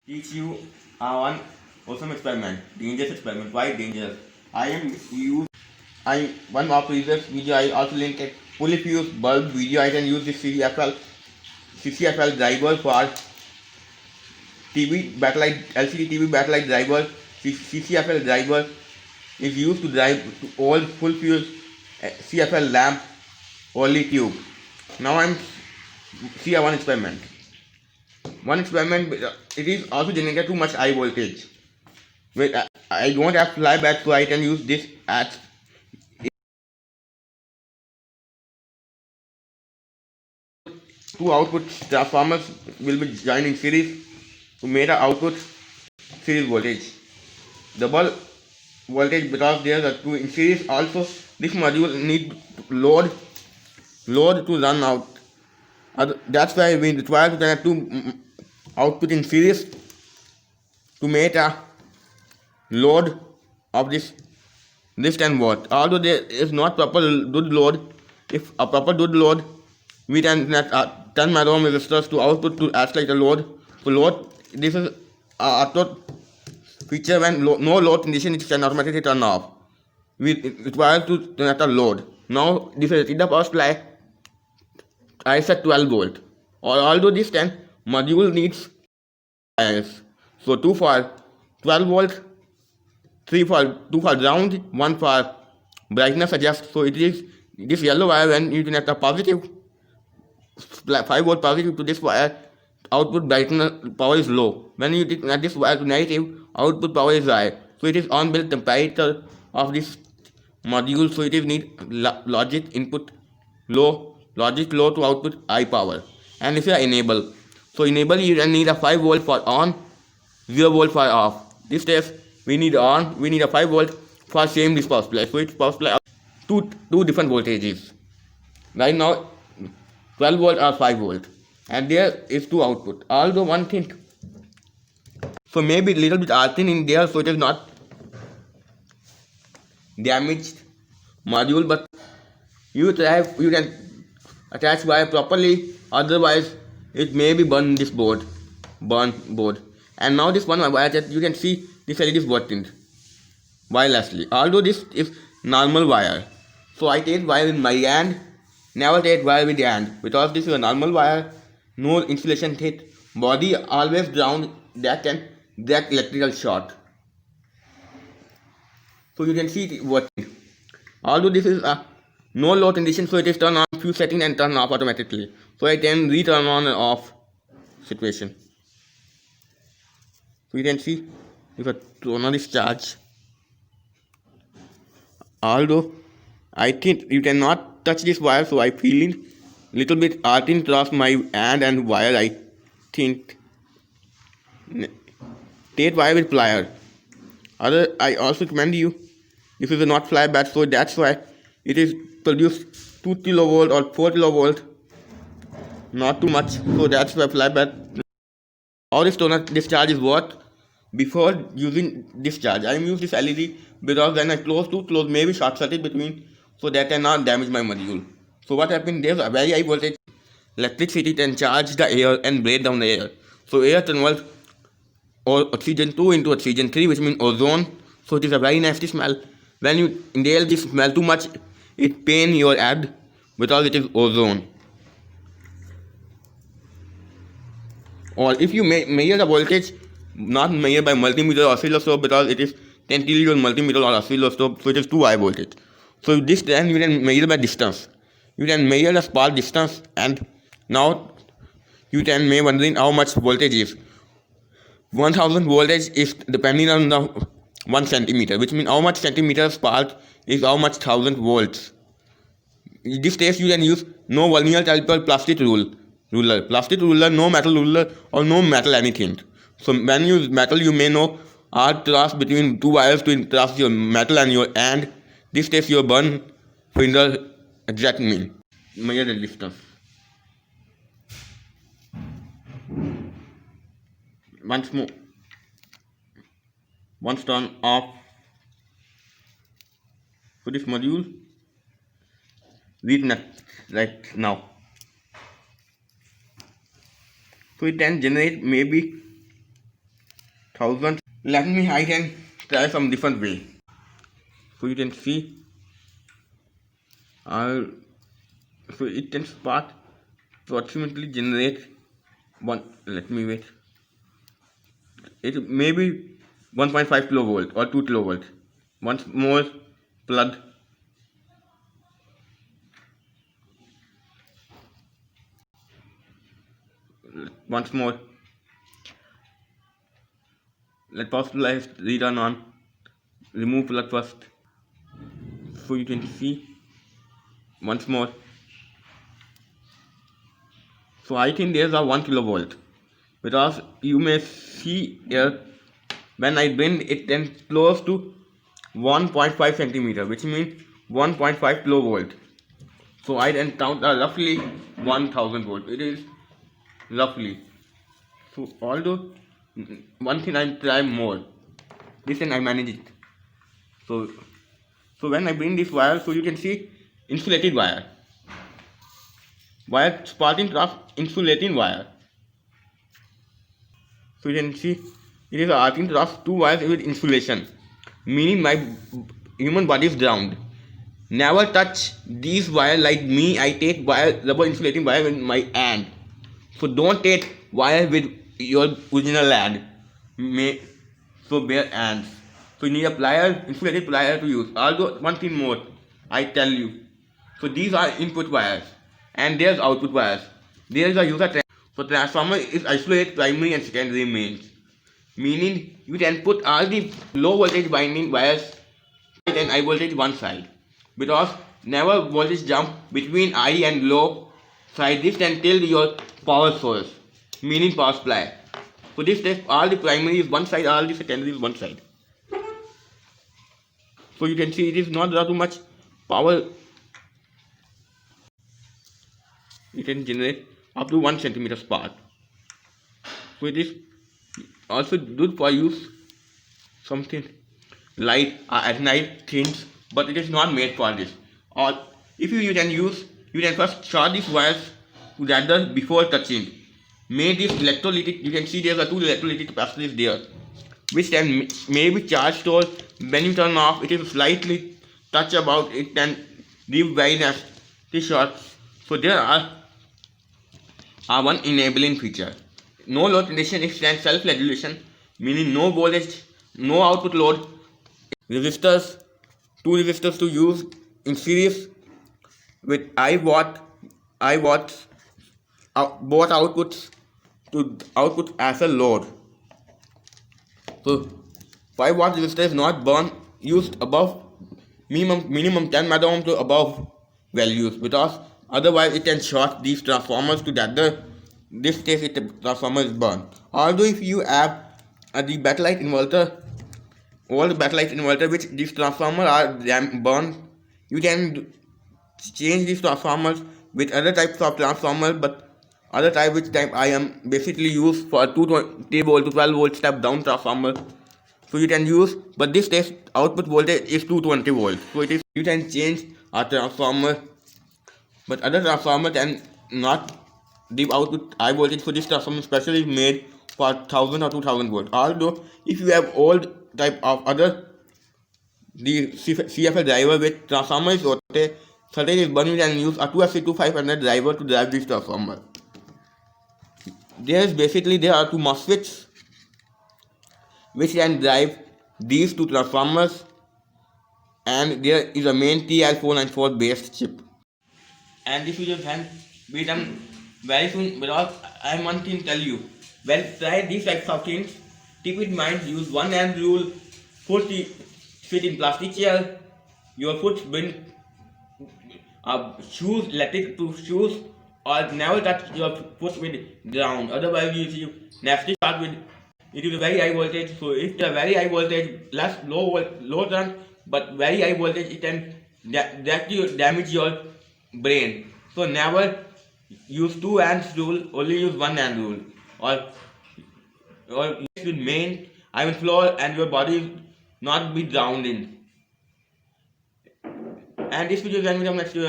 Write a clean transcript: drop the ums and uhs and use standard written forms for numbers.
teach you one awesome experiment, dangerous experiment. Why dangerous? I one of previous video I also linked a fully fused bulb video. I can use this CCFL driver for TV backlight LCD TV backlight driver. CCFL driver is used to drive to all full fused CFL lamp only tube. Now I'm see one experiment. One experiment it is also generated too much high voltage. Wait, I don't have flyback, so I can use this as two output transformers will be joined in series to make the output series voltage. Double voltage because there are two in series. Also, this module need load to run out. That's why we require to connect two output in series to make a load of this 10 watt. Although there is not proper good load, if a proper good load, we can connect 10 micro resistors to output to act like a load. So load, this is a auto feature when no load condition it can automatically turn off. We require to connect a load. Now this is in the power supply. I set 12 volt. Although this 10 module needs wires. So 2 for 12 volt, 2 for ground, 1 for brightness adjust. So it is this yellow wire when you connect a positive 5 volt positive to this wire, output brightness power is low. When you connect this wire to negative, output power is high. So it is on built temperature of this module. So it is need logic input low, logic low to output high power. And if you are enable, so enable you then need a 5 volt for on, 0 volt for off. This test we need on, we need a 5 volt for same this power supply. So it's power supply two different voltages. Right now 12 volt or 5 volt, and there is two output. Although one thing, so maybe little bit earthing in there, so it is not damaged module, but you can attach wire properly, otherwise it may be burn board. And now this one wire that you can see this LED is working wirelessly. Although this is normal wire, so I take wire in my hand, never take wire with the hand, because this is a normal wire, no insulation hit, body always ground that can that electrical short. So you can see it working. Although this is a no load condition, so it is turn on few settings and turn off automatically. So I can return on and off situation. So you can see if I turn on this charge. Although I think you cannot touch this wire, so I feel little bit earthing across my hand and wire. I think take wire with plier. I also recommend you, this is not flyback, so that's why it is produced 2 kilovolt or 4 kilovolt, not too much, so that's why flyback. All this toner discharge is what before using discharge. I use this LED because when I close maybe short circuit between, so that cannot damage my module. So what happened, there's a very high voltage electricity can charge the air and break down the air. So air converts oxygen 2 into oxygen 3, which means ozone. So it is a very nasty smell. When you inhale this smell too much, it pain your head because it is ozone. Or if you measure the voltage, not measure by multimeter or oscilloscope, because it is 10 kilojoules multimeter or oscilloscope, so it is too high voltage. So this then you can measure by distance. You can measure the spark distance, and now you can may wondering how much voltage is. 1000 voltage is depending on the 1 centimeter, which means how much centimeter spark is how much 1000 volts. In this case you can use no vernier caliper plastic ruler, no metal ruler or no metal anything. So when you use metal, you may know are cross between two wires to cross your metal and your hand. This takes your burn finger exact measure the distance. Once more, once turn off for this module, reconnect right now. So it can generate maybe thousand. Let me hide and try some different way. So you can see, so it can start approximately generate one. Let me wait. It may be 1.5 kilovolt or 2 kilovolt. Once more, plug. Once more. Let power supply return on. Remove plug first. So you can see once more. So I think there's a 1 kilovolt, because you may see here when I bend it then close to 1.5 centimeter, which means 1.5 kilovolt. So I then count roughly 1000 volt. It is roughly. So although one thing I try more, this and I manage it. So when I bring this wire, so you can see insulated wire. Sparking trough insulating wire. So you can see it is a arcing trough, two wires with insulation, meaning my human body is drowned. Never touch these wire like me. I take wire, rubber insulating wire with my hand. So don't take wire with your original hand. So bare hands. So you need a plier, insulated plier to use. Although one thing more, I tell you. So these are input wires and there's output wires. There is a user. So transformer is isolated primary and secondary mains. Meaning you can put all the low voltage winding wires and high voltage one side. Because never voltage jump between high and low side. This can tell your power source, meaning power supply. So this test all the primary is one side, all the secondary is one side. So you can see it is not that too much power. You can generate up to 1 centimeter spark. So it is also good for use something light at night things, but it is not made for this. Or if you can first short these wires together before touching. Make this electrolytic. You can see there are two electrolytic capacitors there, which can maybe charge store. When you turn off, it is slightly touch about it and leave very nasty shots. So there are one enabling feature. No load condition extends self-regulation, meaning no voltage, no output load. Resistors, two resistors to use in series with I-watt, both outputs to output as a load. So 5 watt resistor is not used above minimum 10 megaohm to above values, because otherwise it can short these transformers together. This case the transformer is burned. Although if you have the backlight inverter, all the backlight inverter which these transformers are burned, you can change these transformers with other types of transformers, but other type which type I am basically used for 220 volt to 12 volt step down transformer. So you can use, but this test output voltage is 220 volts. So it is, you can change a transformer, but other transformer can not give output high voltage. So this transformer specially is made for 1000 or 2000 volt. Although if you have old type of other the CFL driver with transformer is okay, certain is burning, and use a 2FC2500 driver to drive this transformer. There are two MOSFETs which can drive these two transformers, and there is a main TL494 based chip. And this video can be done very soon, because I am one thing tell you, when try these types of things, keep in mind, use one hand rule. Foot sit in plastic chair, your foot bring shoes, electric to shoes, or never touch your foot with ground. Otherwise you see nasty start with it is a very high voltage. So if the very high voltage, less low current, but very high voltage, it can damage your brain. So never use two hands rule, only use one hand rule. Or with main iron floor and your body not be drowned in. And this video can be done next year.